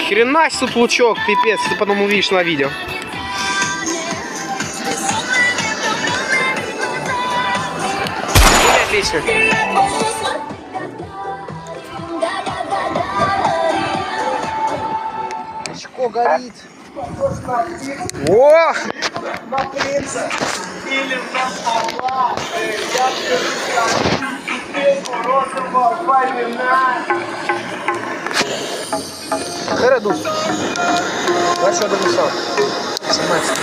Хрена себе лучок, пипец, ты потом увидишь на видео. Отлично. Очко горит. О! Передусь. Я что дописал? 17.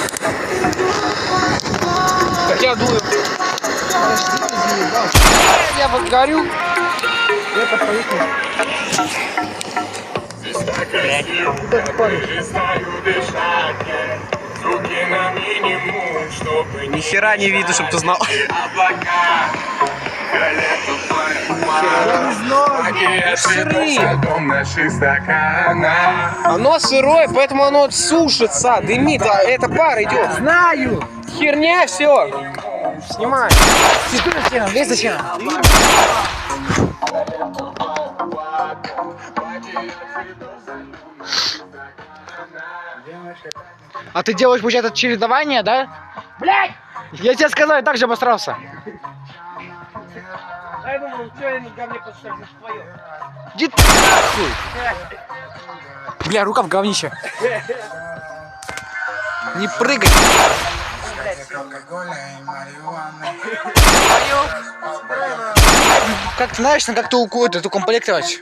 Так я дую. Я горю. Это поехал. Ни хера не видно, чтоб ты знал. Оно сырое, поэтому оно сушится, дымит, а это пар идет. Знаю. Херня, все. Снимай. Зачем? Лезь зачем? А ты делаешь, получается, чередование, да? Блядь! Я тебе сказал, я так же обосрался. А я думал, что я ко мне поставлю твое. Иди ты нахуй! Бля, рука в говнище. Не прыгай. Как ты знаешь, надо как-то эту комплектовать.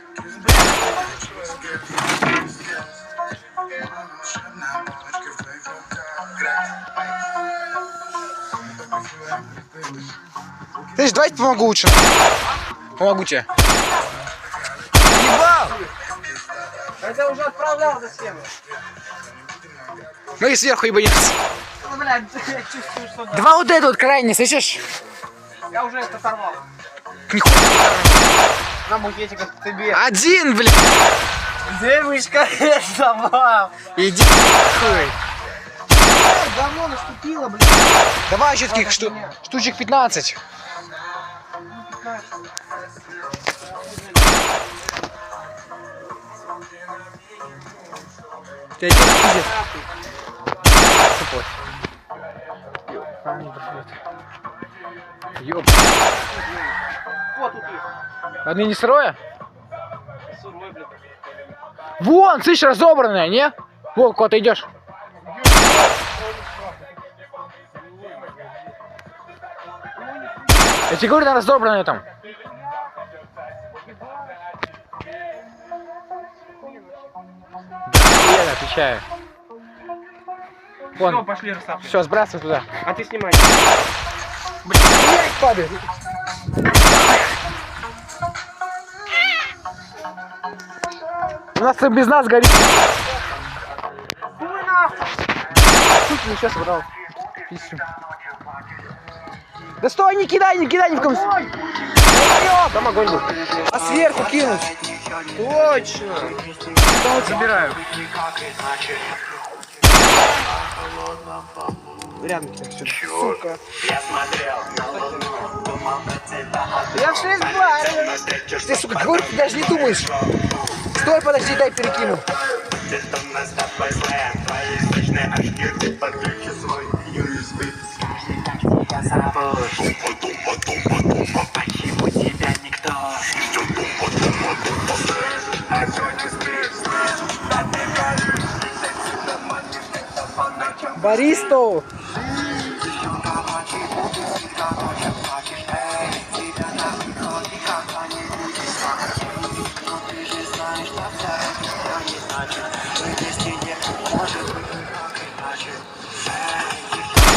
Слышь, давайте помогу лучше. Помогу тебе. Ебал! Я уже отправлял за схему. Ну и сверху ебанется. Ну, блядь, я чувствую, что... Два вот это вот крайне, слышишь? Я уже это оторвал. Нихуя. На букетик от тебе. Один, блядь. Девочка, это вам. Иди нахуй. Давно наступило, блядь. Давай еще таких штучек 15. Ты один пиздец. Ёп. Вот тут есть. Одни не сырое? Сырой, блядь. Вон, слышишь, разобранная, не? Вон, куда ты идешь. Я тебе говорю, она разобранная там. Я отвечаю. Вон. Все, пошли рассапывать. Все, сбрасывай туда. А ты снимай. Блять, падает. У нас без нас горит. Хуй нахуй. Чуть не сейчас брал. Пищу. Да стой, не кидай ни в коем случае. Там огонь был. А сверху кинуть. Точно. Забираю. Рядом тебя, сука. Я в 6 баров. Ты, сука, говорю, ты даже не думаешь. Стой, подожди, дай перекину. Баристу.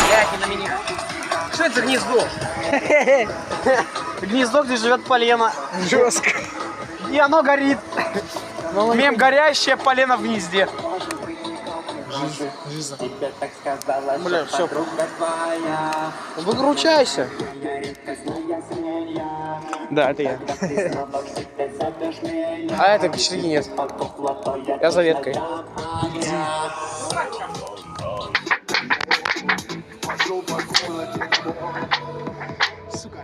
Блядь, не на меня. Что это за гнездо? Гнездо, где живет полено. Жестко. И оно горит. Мем горящее полено в гнезде. Жиза. Бля, все. Выкручайся. Да, это я. А это печеньки нет. Я за веткой. Сука.